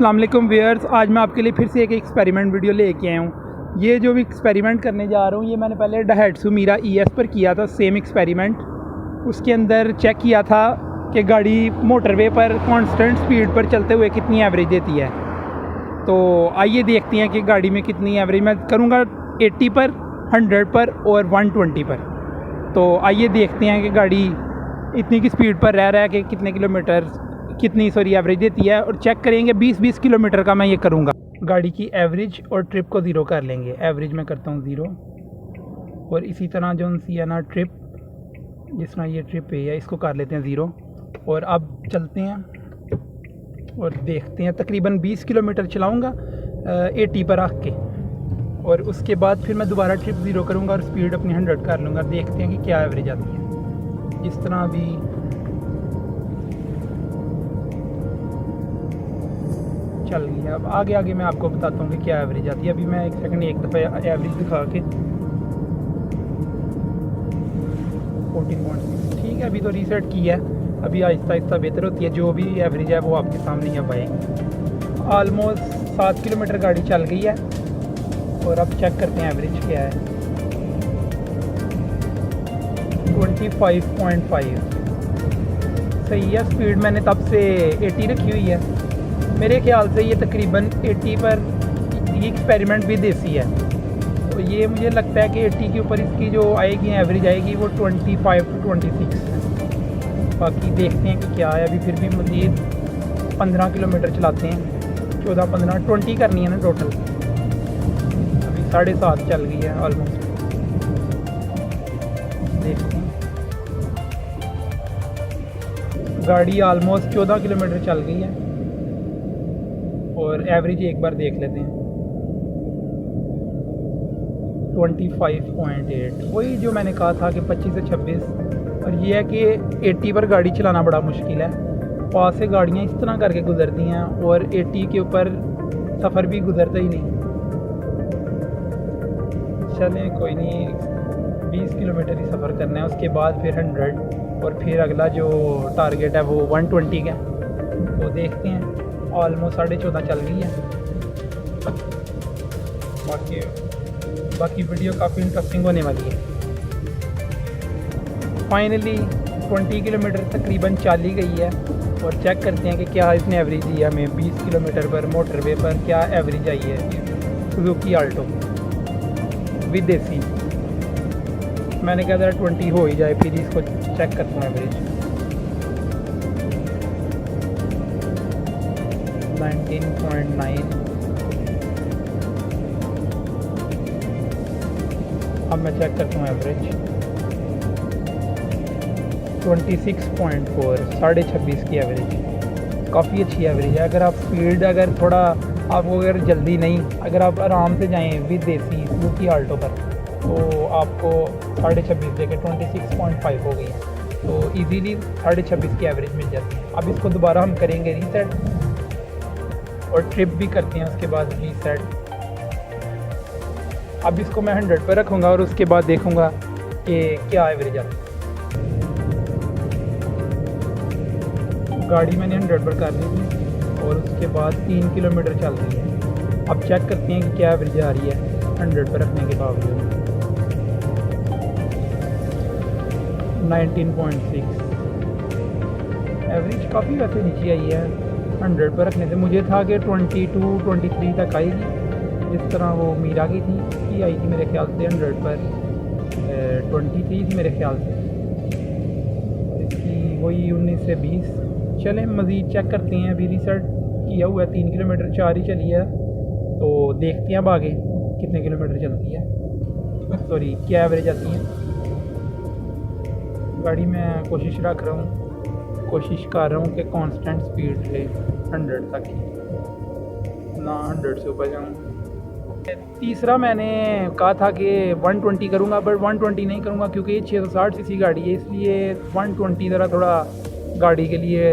अस्सलाम वालेकुम व्यूअर्स, आज मैं आपके लिए फिर से एक एक्सपेरिमेंट वीडियो लेके आया हूँ। ये जो भी एक्सपेरिमेंट करने जा रहा हूँ ये मैंने पहले डाइहाट्सू मीरा ES पर किया था, सेम एक्सपेरिमेंट। उसके अंदर चेक किया था कि गाड़ी मोटरवे पर कांस्टेंट स्पीड पर चलते हुए कितनी एवरेज देती है। तो आइए देखते हैं कि गाड़ी में कितनी एवरेज मैं करूँगा 80 पर, 100 पर और 120 पर। तो आइए देखते हैं कि गाड़ी इतनी की स्पीड पर रह रहा है कि कितने किलोमीटर एवरेज देती है, और चेक करेंगे 20-20 किलोमीटर का मैं ये करूँगा। गाड़ी की एवरेज और ट्रिप को ज़ीरो कर लेंगे। एवरेज मैं करता हूँ 0, और इसी तरह जो सी है ना ट्रिप, जिस तरह ये ट्रिप है इसको कर लेते हैं 0। और अब चलते हैं और देखते हैं, तकरीबन 20 किलोमीटर चलाऊँगा 80 पर रख के, और उसके बाद फिर मैं दोबारा ट्रिप 0 करूँगा और स्पीड अपनी 100 कर लूँगा। देखते हैं कि क्या एवरेज आती है। इस तरह भी चल गई है। अब आगे मैं आपको बताता हूँ कि क्या एवरेज आती है। अभी मैं एक दफ़ा एवरेज दिखा के 14.6 ठीक है। अभी तो रीसेट किया है, अभी आहिस्ता आहिस्ता बेहतर होती है। जो भी एवरेज है वो आपके सामने अब आएगी। ऑलमोस्ट 7 किलोमीटर गाड़ी चल गई है, और अब चेक करते हैं एवरेज क्या है। 25.5 सही है। स्पीड मैंने तब से 80 रखी हुई है। मेरे ख्याल से ये तकरीबन 80 पर ये एक्सपेरिमेंट भी देसी है, तो ये मुझे लगता है कि 80 के ऊपर इसकी जो आएगी एवरेज आएगी वो 25 to 26 है। बाकी देखते हैं कि क्या है। अभी फिर भी मज़ीद 15 किलोमीटर चलाते हैं, 14-15 20 करनी है ना टोटल। अभी 7.5 चल गई है ऑलमोस्ट। देखते हैं, गाड़ी ऑलमोस्ट 14 किलोमीटर चल गई है, और एवरेज एक बार देख लेते हैं 25.8। वही जो मैंने कहा था कि 25 से 26। और ये है कि 80 पर गाड़ी चलाना बड़ा मुश्किल है। पास से गाड़ियाँ इस तरह करके गुजरती हैं, और 80 के ऊपर सफ़र भी गुजरता ही नहीं। चलें कोई नहीं, 20 किलोमीटर ही सफ़र करना है, उसके बाद फिर 100, और फिर अगला जो टारगेट है वो 120 का। तो देखते हैं, ऑलमोस्ट 14.5 चल गई है। बाकी वीडियो काफ़ी इंटरेस्टिंग होने वाली है। फाइनली 20 किलोमीटर तकरीबन चल ही गई है, और चेक करते हैं कि क्या इसने एवरेज दी है हमें। 20 किलोमीटर पर मोटरवे पर क्या एवरेज आई है सुजुकी आल्टो विद AC। मैंने कहा था 20 हो ही जाए, फिर इसको चेक करता हूँ एवरेज। 19.9। अब मैं चेक करता हूँ एवरेज 26.4, 26.5 की एवरेज। काफ़ी अच्छी एवरेज है। अगर आप स्पीड थोड़ा आपको जल्दी नहीं, अगर आप आराम से जाएं विद AC सुजुकी आल्टो पर, तो आपको 26.5 देके 26.5 हो गई है, तो इजीली 26.5 की एवरेज मिल जाती है। अब इसको दोबारा हम करेंगे रीसेट, और ट्रिप भी करते हैं उसके बाद रीसेट। अब इसको मैं 100 पर रखूँगा, और उसके बाद देखूँगा कि क्या एवरेज आती है। गाड़ी मैंने 100 पर कर ली थी, और उसके बाद 3 किलोमीटर चल रही है। अब चेक करते हैं कि क्या एवरेज आ रही है 100 पर रखने के बावजूद। 19.6 एवरेज काफ़ी वैसे नीचे आई है 100 पर रखने से। मुझे था कि 22-23 तक आएगी, जिस तरह वो मीरा की थी, इसकी आई थी मेरे ख्याल से 100 पर 23 थी मेरे ख्याल से। इसकी वही 19 से 20। चलें मज़ीद चेक करते हैं। अभी रिसर्च किया हुआ है 3 किलोमीटर 4 ही चली है, तो देखते हैं अब आगे कितने किलोमीटर चलती है, सॉरी क्या एवरेज आती है। गाड़ी में कोशिश कर रहा हूँ कि कांस्टेंट स्पीड ले 100 तक ही, ना 100 से ऊपर जाऊँ। तीसरा मैंने कहा था कि 120 करूँगा, बट 120 नहीं करूँगा क्योंकि ये 660 सीसी गाड़ी है, इसलिए 120 ज़रा थोड़ा गाड़ी के लिए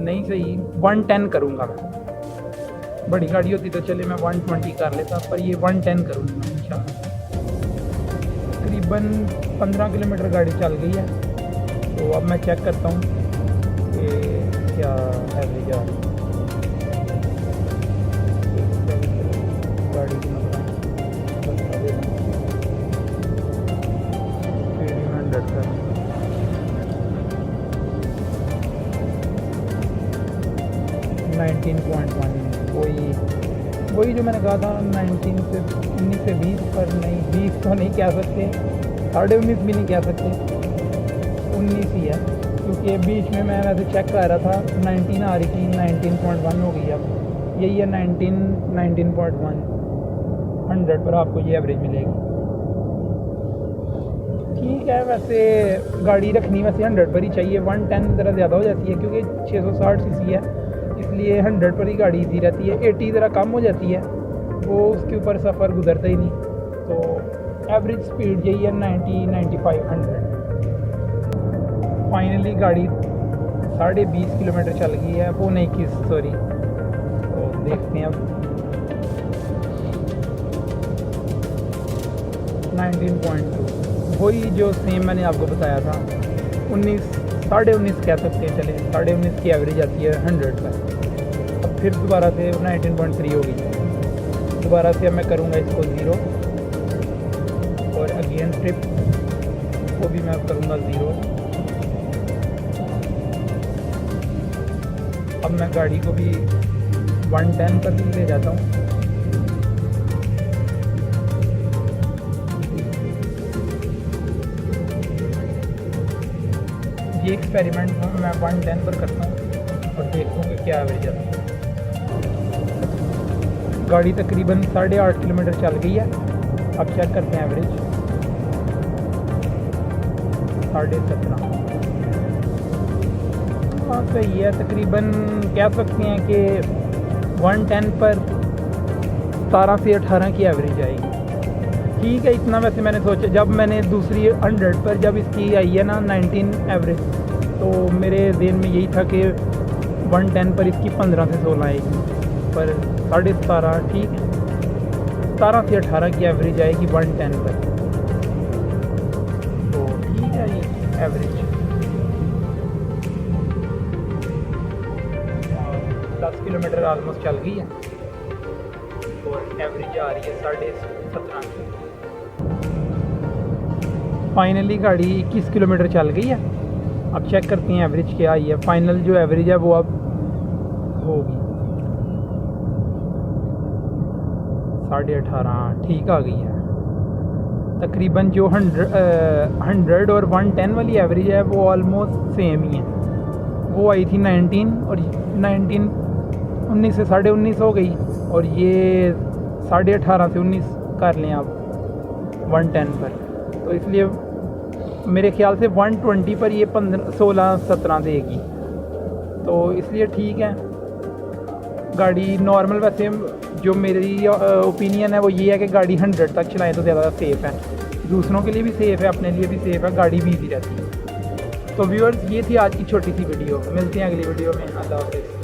नहीं सही। 110 करूँगा मैं। बड़ी गाड़ी होती तो चले मैं 120 कर लेता, पर ये 110 करूँगा इंशाल्लाह। तकरीबन 15 किलोमीटर गाड़ी चल गई है, तो अब मैं चेक करता हूँ कि क्या एवरेज आ रही है। 19.1 वही जो मैंने कहा था 19 से 19 से 20 पर नहीं, 20 तो नहीं कह सकते, 19.5 भी नहीं कह सकते, 19 ही है, क्योंकि बीच में मैं वैसे चेक कर रहा था 19 आ रही थी, 19.1 हो गई। अब यही है 19.1, 100 पर आपको ये एवरेज मिलेगी। ठीक है, वैसे गाड़ी रखनी वैसे 100 पर ही चाहिए, 110 ज़रा ज़्यादा हो जाती है क्योंकि 660 सीसी है, इसलिए 100 पर ही गाड़ी इजी रहती है। 80 ज़रा कम हो जाती है, वो उसके ऊपर सफ़र गुजरता ही नहीं। तो एवरेज स्पीड यही है 90, 95, 100। फाइनली गाड़ी 20.5 किलोमीटर चल गई है, वो नहीं किस सॉरी, तो देखते हैं अब 19.2, वही जो सेम मैंने आपको बताया था, 19 कह सकते हैं, चले 19.5 की एवरेज आती है 100 पर। अब फिर दोबारा से 19.3 हो गई, दोबारा से अब मैं करूँगा इसको 0 और अगेन ट्रिप को भी मैं करूँगा 0। अब मैं गाड़ी को भी 110 पर भी ले जाता हूँ। ये एक्सपेरिमेंट मैं 110 पर करता हूँ और देखता हूँ कि क्या एवरेज आती है। गाड़ी तकरीबन 8.5 किलोमीटर चल गई है। अब चेक करते हैं एवरेज, 17.5। हाँ सही है, तकरीबन कह सकते हैं कि 110 पर 17 से 18 की एवरेज आएगी। ठीक है, इतना वैसे मैंने सोचा, जब मैंने दूसरी 100 पर जब इसकी आई है ना 19 एवरेज, तो मेरे जहन में यही था कि 110 पर इसकी 15 से 16 आएगी, पर 17.5 ठीक है, 17 से 18 की एवरेज आएगी 110 पर, तो ठीक है ये एवरेज। 10 किलोमीटर आलमोस्ट चल गई है और एवरेज आ रही है 17.5। फाइनली गाड़ी 21 किलोमीटर चल गई है। अब चेक करते हैं एवरेज क्या आई है। फाइनल जो एवरेज है वो अब होगी 18.5, ठीक आ गई है। तकरीबन जो 100 और 110 वाली एवरेज है वो ऑलमोस्ट सेम ही है। वो आई थी 19 और 19 से 19.5 हो गई, और ये 18.5 से 19 कर लें आप 110 पर, तो इसलिए मेरे ख्याल से 120 पर ये 16-17 देगी, तो इसलिए ठीक है। गाड़ी नॉर्मल, वैसे जो मेरी ओपिनियन है वो ये है कि गाड़ी 100 तक चलाएं तो ज़्यादा सेफ़ है, दूसरों के लिए भी सेफ़ है, अपने लिए भी सेफ़ है, गाड़ी भी इजी रहती है। तो व्यूअर्स, ये थी आज की छोटी सी वीडियो। मिलते हैं अगली वीडियो में। अल्लाह हाफ़िज़।